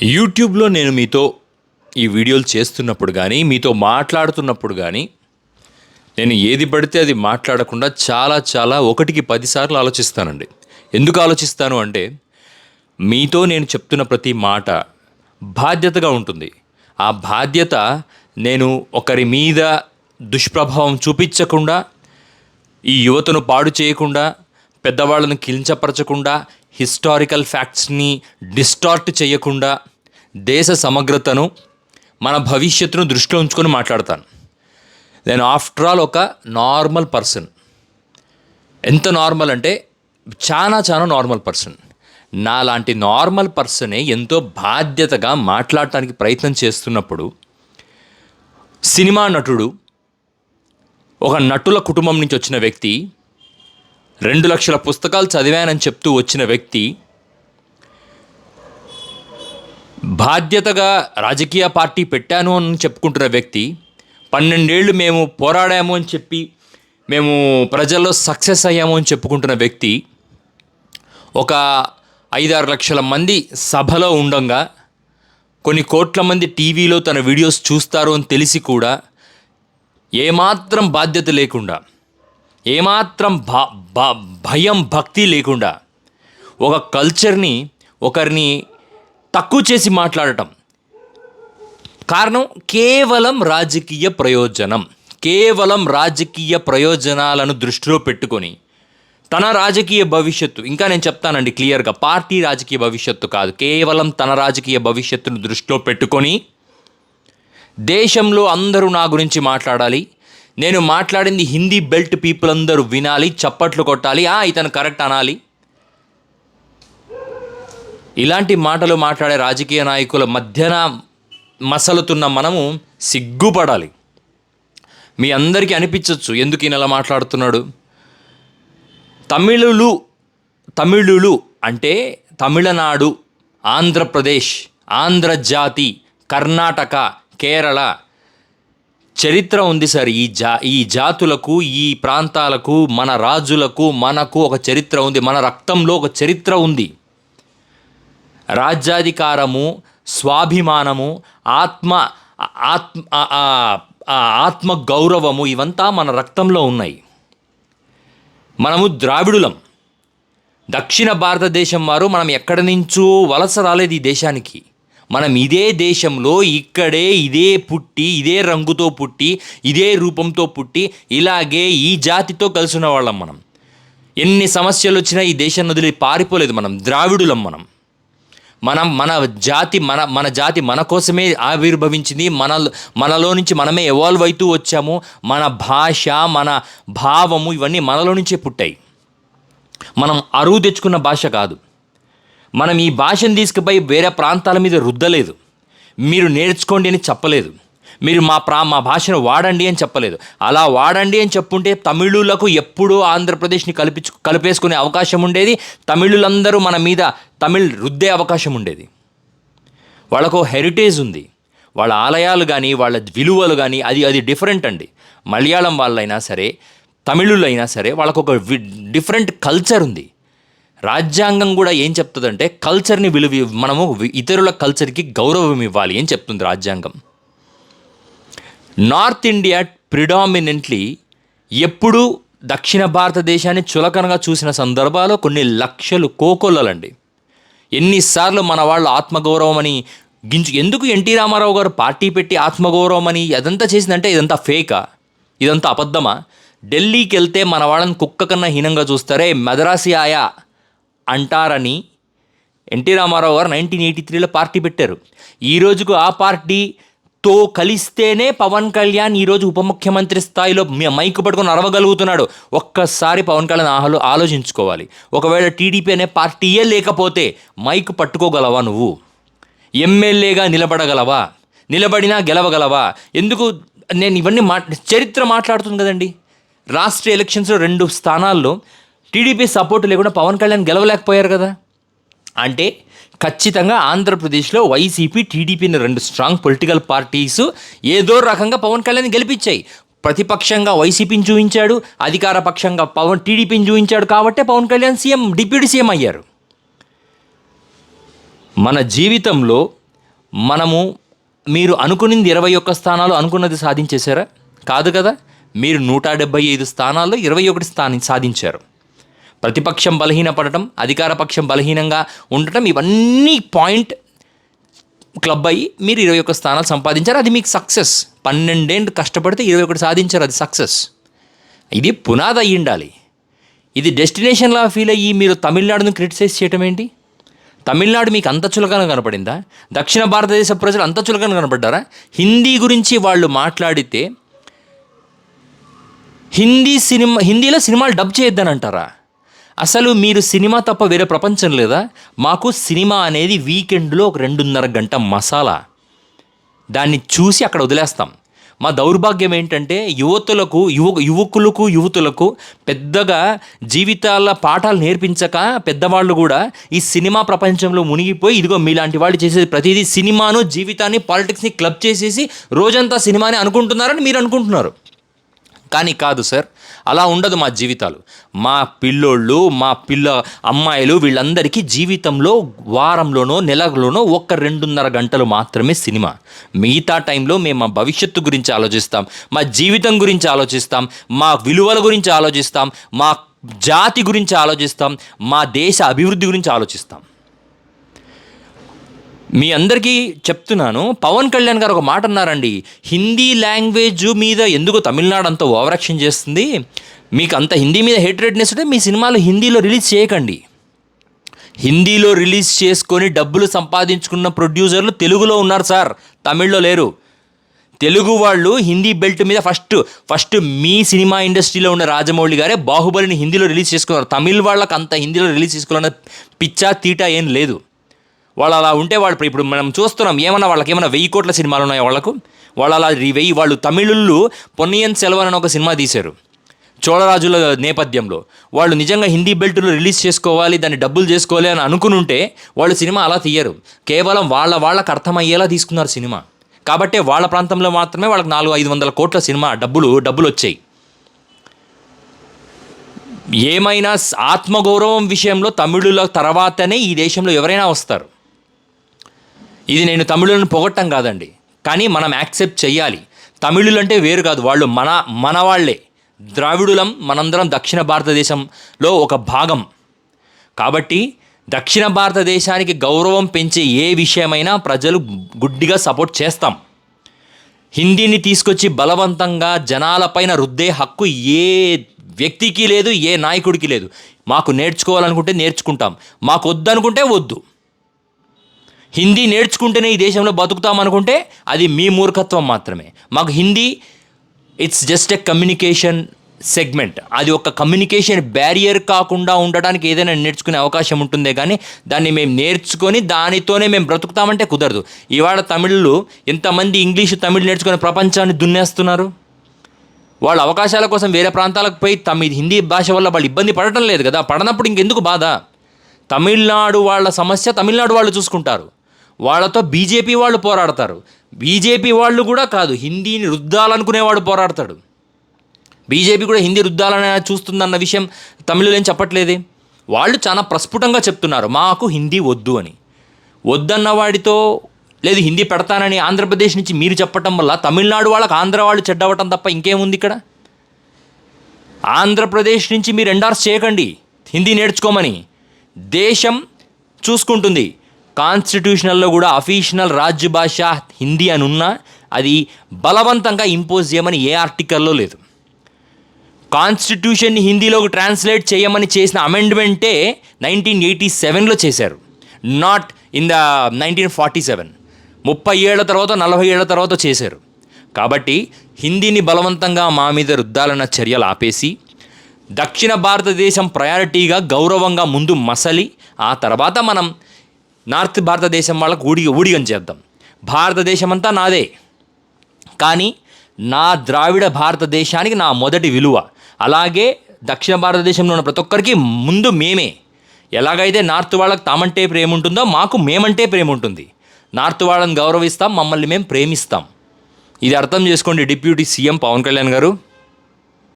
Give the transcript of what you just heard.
యూట్యూబ్లో నేను మీతో ఈ వీడియోలు చేస్తున్నప్పుడు కానీ మీతో మాట్లాడుతున్నప్పుడు కానీ నేను ఏది పడితే అది మాట్లాడకుండా చాలా ఒకటికి 10 సార్లు ఆలోచిస్తానండి. ఎందుకు ఆలోచిస్తాను అంటే మీతో నేను చెప్తున్న ప్రతి మాట బాధ్యతగా ఉంటుంది. ఆ బాధ్యత నేను ఒకరి మీద దుష్ప్రభావం చూపించకుండా, ఈ యువతను పాడు చేయకుండా, పెద్దవాళ్ళను కించపరచకుండా, హిస్టారికల్ ఫ్యాక్ట్స్ని డిస్టార్ట్ చేయకుండా, దేశ సమగ్రతను మన భవిష్యత్తును దృష్టిలో ఉంచుకొని మాట్లాడతాను. నేను ఆఫ్టర్ ఆల్ ఒక నార్మల్ పర్సన్. ఎంత నార్మల్ అంటే చాలా నార్మల్ పర్సన్. నాలాంటి నార్మల్ పర్సనే ఎంతో బాధ్యతగా మాట్లాడటానికి ప్రయత్నం చేస్తున్నప్పుడు సినిమా నటుడు, ఒక నటుల కుటుంబం నుంచి వచ్చిన వ్యక్తి, 2 లక్షల పుస్తకాలు చదివానని చెప్తూ వచ్చిన వ్యక్తి, బాధ్యతగా రాజకీయ పార్టీ పెట్టాను అని చెప్పుకుంటున్న వ్యక్తి, 12 ఏళ్ళు మేము పోరాడాము అని చెప్పి మేము ప్రజల్లో సక్సెస్ అయ్యాము అని చెప్పుకుంటున్న వ్యక్తి, ఒక 5-6 లక్షల మంది సభలో ఉండంగా కొన్ని కోట్ల మంది టీవీలో తన వీడియోస్ చూస్తారు అని తెలిసి కూడా ఏమాత్రం బాధ్యత లేకుండా, ఏమాత్రం భయం భక్తి లేకుండా ఒక కల్చర్ని, ఒకరిని తక్కువ చేసి మాట్లాడటం కారణం కేవలం రాజకీయ ప్రయోజనం. కేవలం రాజకీయ ప్రయోజనాలను దృష్టిలో పెట్టుకొని తన రాజకీయ భవిష్యత్తు, ఇంకా నేను చెప్తానండి క్లియర్గా, పార్టీ రాజకీయ భవిష్యత్తు కాదు, కేవలం తన రాజకీయ భవిష్యత్తును దృష్టిలో పెట్టుకొని దేశంలో అందరూ నా గురించి మాట్లాడాలి, నేను మాట్లాడింది హిందీ బెల్ట్ పీపుల్ అందరూ వినాలి, చప్పట్లు కొట్టాలి, ఇతను కరెక్ట్ అనాలి. ఇలాంటి మాటలు మాట్లాడే రాజకీయ నాయకుల మధ్యన మసలుతున్న మనము సిగ్గుపడాలి. మీ అందరికీ అనిపించవచ్చు ఎందుకు ఈయన ఇలా మాట్లాడుతున్నాడు. తమిళులు అంటే తమిళనాడు, ఆంధ్రప్రదేశ్, ఆంధ్రజాతి, కర్ణాటక, కేరళ చరిత్ర ఉంది సార్. ఈ జాతులకు, ఈ ప్రాంతాలకు, మన రాజులకు, మనకు ఒక చరిత్ర ఉంది. మన రక్తంలో ఒక చరిత్ర ఉంది. రాజ్యాధికారము, స్వాభిమానము, ఆత్మ గౌరవము ఇవంతా మన రక్తంలో ఉన్నాయి. మనము ద్రావిడులం. దక్షిణ భారతదేశం వారు మనం ఎక్కడి నుంచో వలస రాలేదు ఈ దేశానికి. మనం ఇదే దేశంలో ఇక్కడే ఇదే రంగుతో పుట్టి, ఇదే రూపంతో పుట్టి, ఇలాగే ఈ జాతితో కలిసి ఉన్న వాళ్ళం మనం. ఎన్ని సమస్యలు వచ్చినా ఈ దేశాన్ని వదిలి పారిపోలేదు. మనం ద్రావిడులం. మన జాతి మన కోసమే ఆవిర్భవించింది. మనలో నుంచి మనమే ఎవాల్వ్ అవుతూ వచ్చాము. మన భాష, మన భావము ఇవన్నీ మనలో నుంచే పుట్టాయి. మనం అరువు తెచ్చుకున్న భాష కాదు. మనం ఈ భాషను తీసుకుపోయి వేరే ప్రాంతాల మీద రుద్దలేదు. మీరు నేర్చుకోండి అని చెప్పలేదు. మీరు మా భాషను వాడండి అని చెప్పలేదు. అలా వాడండి అని చెప్పుంటే తమిళులకు ఎప్పుడూ ఆంధ్రప్రదేశ్ని కలిపేసుకునే అవకాశం ఉండేది. తమిళులందరూ మన మీద తమిళ్ రుద్దే అవకాశం ఉండేది. వాళ్ళకు హెరిటేజ్ ఉంది. వాళ్ళ ఆలయాలు కానీ, వాళ్ళ విలువలు కానీ అది డిఫరెంట్ అండి. మలయాళం వాళ్ళైనా సరే, తమిళులైనా సరే, వాళ్ళకు ఒక డిఫరెంట్ కల్చర్ ఉంది. రాజ్యాంగం కూడా ఏం చెప్తుందంటే కల్చర్ని మనము ఇతరుల కల్చర్కి గౌరవం ఇవ్వాలి అని చెప్తుంది రాజ్యాంగం. నార్త్ ఇండియా ప్రిడామినెంట్లీ ఎప్పుడూ దక్షిణ భారతదేశాన్ని చులకనగా చూసిన సందర్భాలు కొన్ని లక్షలు కోకొల్లలండి. ఎన్నిసార్లు మన వాళ్ళు ఆత్మగౌరవం అని ఎందుకు ఎన్టీ రామారావు గారు పార్టీ పెట్టి ఆత్మగౌరవం అని అదంతా చేసిందంటే ఇదంతా ఫేకా, ఇదంతా అబద్ధమా? ఢిల్లీకి వెళ్తే మన వాళ్ళని కుక్క కన్నా హీనంగా చూస్తారే, మద్రాసి ఆయా అంటారని ఎన్టీ రామారావు గారు 1983లో పార్టీ పెట్టారు. ఈ రోజుకు ఆ పార్టీతో కలిస్తేనే పవన్ కళ్యాణ్ ఈరోజు ఉప ముఖ్యమంత్రి స్థాయిలో మైకు పట్టుకొని అరవగలుగుతున్నాడు. ఒక్కసారి పవన్ కళ్యాణ్ ఆలోచించుకోవాలి. ఒకవేళ టీడీపీ అనే పార్టీయే లేకపోతే మైకు పట్టుకోగలవా? నువ్వు ఎమ్మెల్యేగా నిలబడగలవా? నిలబడినా గెలవగలవా? ఎందుకు నేను ఇవన్నీ చరిత్ర మాట్లాడుతుంది కదండి. రాష్ట్ర ఎలక్షన్స్లో 2 స్థానాల్లో టీడీపీ సపోర్ట్ లేకుండా పవన్ కళ్యాణ్ గెలవలేకపోయారు కదా. అంటే ఖచ్చితంగా ఆంధ్రప్రదేశ్లో వైసీపీ, టీడీపీని 2 స్ట్రాంగ్ పొలిటికల్ పార్టీస్ ఏదో రకంగా పవన్ కళ్యాణ్ గెలిపించాయి. ప్రతిపక్షంగా వైసీపీని చూపించాడు, అధికార పక్షంగా టీడీపీని చూపించాడు. కాబట్టే పవన్ కళ్యాణ్ డిప్యూటీ సీఎం అయ్యారు. మన జీవితంలో మీరు అనుకున్నది 21 స్థానాలు అనుకున్నది సాధించేశారా? కాదు కదా. మీరు 175 స్థానాల్లో 21 స్థానం సాధించారు. ప్రతిపక్షం బలహీనపడటం, అధికార పక్షం బలహీనంగా ఉండటం, ఇవన్నీ పాయింట్ క్లబ్ అయ్యి మీరు 21 స్థానాలు సంపాదించారు. అది మీకు సక్సెస్. 12 ఏళ్ళు కష్టపడితే 21 సాధించారు, అది సక్సెస్. ఇది పునాది అయ్యి ఉండాలి. ఇది డెస్టినేషన్లా ఫీల్ అయ్యి మీరు తమిళనాడును క్రిటిసైజ్ చేయటం ఏంటి? తమిళనాడు మీకు అంత చులకన కనపడిందా? దక్షిణ భారతదేశ ప్రజలు అంత చులకన కనపడ్డారా? హిందీ గురించి వాళ్ళు మాట్లాడితే హిందీలో సినిమాలు డబ్ చేయొద్దని అంటారా? అసలు మీరు సినిమా తప్ప వేరే ప్రపంచం లేదా? మాకు సినిమా అనేది వీకెండ్లో ఒక 2.5 గంట మసాలా, దాన్ని చూసి అక్కడ వదిలేస్తాం. మా దౌర్భాగ్యం ఏంటంటే యువకులకు పెద్దగా జీవితాల పాఠాలు నేర్పించక పెద్దవాళ్ళు కూడా ఈ సినిమా ప్రపంచంలో మునిగిపోయి, ఇదిగో మీలాంటి వాళ్ళు చేసేది ప్రతిదీ సినిమాను, జీవితాన్ని, పాలిటిక్స్ని క్లబ్ చేసేసి రోజంతా సినిమాని అనుకుంటున్నారని మీరు అనుకుంటున్నారు. కానీ కాదు సార్, అలా ఉండదు మా జీవితాలు. మా పిల్లోళ్ళు, మా అమ్మాయిలు, వీళ్ళందరికీ జీవితంలో వారంలోనో నెలలోనో 2.5 గంటలు మాత్రమే సినిమా. మిగతా టైంలో మేము మా భవిష్యత్తు గురించి ఆలోచిస్తాం, మా జీవితం గురించి ఆలోచిస్తాం, మా విలువల గురించి ఆలోచిస్తాం, మా జాతి గురించి ఆలోచిస్తాం, మా దేశ అభివృద్ధి గురించి ఆలోచిస్తాం. మీ అందరికీ చెప్తున్నాను, పవన్ కళ్యాణ్ గారు ఒక మాట అన్నారండి, హిందీ లాంగ్వేజ్ మీద ఎందుకు తమిళనాడు అంత ఓవరాక్షన్ చేస్తుంది, మీకు అంత హిందీ మీద హేట్రెడ్నెస్ ఉంటే మీ సినిమాలు హిందీలో రిలీజ్ చేయకండి. హిందీలో రిలీజ్ చేసుకొని డబ్బులు సంపాదించుకున్న ప్రొడ్యూసర్లు తెలుగులో ఉన్నారు సార్, తమిళ్లో లేరు. తెలుగు వాళ్ళు హిందీ బెల్ట్ మీద ఫస్ట్ మీ సినిమా ఇండస్ట్రీలో ఉన్న రాజమౌళి గారే బాహుబలిని హిందీలో రిలీజ్ చేసుకున్నారు. తమిళ్ వాళ్ళకి అంత హిందీలో రిలీజ్ చేసుకోవాలన్న పిచ్చా తీటా ఏం లేదు. వాళ్ళు అలా ఉంటే వాళ్ళు ఇప్పుడు మనం చూస్తున్నాం, వాళ్ళకి ఏమైనా 1000 కోట్ల సినిమాలు ఉన్నాయో వాళ్ళు అలా వాళ్ళు తమిళుళ్ళు పొన్నియన్ సెల్వన్ అని ఒక సినిమా తీశారు చోళరాజుల నేపథ్యంలో. వాళ్ళు నిజంగా హిందీ బెల్ట్లో రిలీజ్ చేసుకోవాలి, దాన్ని డబ్బులు చేసుకోవాలి అని అనుకునుంటే వాళ్ళు సినిమా అలా తీయరు. కేవలం వాళ్ళకి అర్థమయ్యేలా తీసుకున్నారు సినిమా. కాబట్టి వాళ్ళ ప్రాంతంలో మాత్రమే వాళ్ళకి 400-500 కోట్ల సినిమా డబ్బులు వచ్చాయి. ఏమైనా ఆత్మగౌరవం విషయంలో తమిళుల తర్వాతనే ఈ దేశంలో ఎవరైనా వస్తారు. ఇది నేను తమిళులను పొగట్టం కాదండి, కానీ మనం యాక్సెప్ట్ చెయ్యాలి. తమిళులు అంటే వేరు కాదు, వాళ్ళు మన వాళ్ళే, ద్రావిడులం, మనందరం దక్షిణ భారతదేశంలో ఒక భాగం. కాబట్టి దక్షిణ భారతదేశానికి గౌరవం పెంచే ఏ విషయమైనా ప్రజలు గుడ్డిగా సపోర్ట్ చేస్తాం. హిందీని తీసుకొచ్చి బలవంతంగా జనాలపైన రుద్దే హక్కు ఏ వ్యక్తికి లేదు, ఏ నాయకుడికి లేదు. మాకు నేర్చుకోవాలనుకుంటే నేర్చుకుంటాం, మాకు వద్దనుకుంటే వద్దు. హిందీ నేర్చుకుంటేనే ఈ దేశంలో బతుకుతామనుకుంటే అది మీ మూర్ఖత్వం మాత్రమే. మాకు Hindi it's just a communication segment, అది ఒక కమ్యూనికేషన్ బ్యారియర్ కాకుండా ఉండడానికి ఏదైనా నేర్చుకునే అవకాశం ఉంటుందే కానీ దాన్ని మేము నేర్చుకొని దానితోనే మేము బ్రతుకుతామంటే కుదరదు. ఇవాళ తమిళులు ఎంతమంది ఇంగ్లీషు తమిళ్ నేర్చుకుని ప్రపంచాన్ని దున్నేస్తున్నారు. వాళ్ళ అవకాశాల కోసం వేరే ప్రాంతాలకు పోయి హిందీ భాష వల్ల వాళ్ళు ఇబ్బంది పడటం లేదు కదా, పడనప్పుడు ఇంకెందుకు బాధ? తమిళనాడు వాళ్ళ సమస్య తమిళనాడు వాళ్ళు చూసుకుంటారు, వాళ్ళతో బీజేపీ వాళ్ళు పోరాడతారు. బీజేపీ వాళ్ళు కూడా కాదు, హిందీని రుద్దాలనుకునేవాడు పోరాడతాడు. బీజేపీ కూడా హిందీ రుద్దాలని చూస్తుందన్న విషయం తమిళులు ఏం చెప్పట్లేదే. వాళ్ళు చాలా ప్రస్ఫుటంగా చెప్తున్నారు మాకు హిందీ వద్దు అని. వద్దన్న వాడితో లేదు హిందీ పెడతానని ఆంధ్రప్రదేశ్ నుంచి మీరు చెప్పటం వల్ల తమిళనాడు వాళ్ళకి ఆంధ్ర వాళ్ళు చెడ్డవటం తప్ప ఇంకేముంది ఇక్కడ? ఆంధ్రప్రదేశ్ నుంచి మీరు ఎండార్స్ చేయకండి హిందీ నేర్చుకోమని, దేశం చూసుకుంటుంది. కాన్స్టిట్యూషనల్లో కూడా అఫీషనల్ రాజ్య భాష హిందీ అని ఉన్నా అది బలవంతంగా ఇంపోజ్ చేయమని ఏ ఆర్టికల్లో లేదు. కాన్స్టిట్యూషన్ని హిందీలోకి ట్రాన్స్లేట్ చేయమని చేసిన అమెండ్మెంటే 1987లో చేశారు, నాట్ ఇన్ ద 1947. 30 ఏళ్ల తర్వాత 40 ఏళ్ల తర్వాత చేశారు. కాబట్టి హిందీని బలవంతంగా మా మీద రుద్దాలన్న చర్యలు ఆపేసి దక్షిణ భారతదేశం ప్రయారిటీగా గౌరవంగా ముందు మసలి ఆ తర్వాత మనం నార్త్ భారతదేశం వాళ్ళకు ఊడిగం చేద్దాం. భారతదేశం అంతా నాదే, కానీ నా ద్రావిడ భారతదేశానికి నా మొదటి విలువ. అలాగే దక్షిణ భారతదేశంలో ఉన్న ప్రతి ఒక్కరికి ముందు మేమే. ఎలాగైతే నార్త్ వాళ్ళకి తామంటే ప్రేమ ఉంటుందో మాకు మేమంటే ప్రేమ ఉంటుంది. నార్త్ వాళ్ళని గౌరవిస్తాం, మమ్మల్ని మేము ప్రేమిస్తాం. ఇది అర్థం చేసుకోండి డిప్యూటీ సీఎం పవన్ కళ్యాణ్ గారు.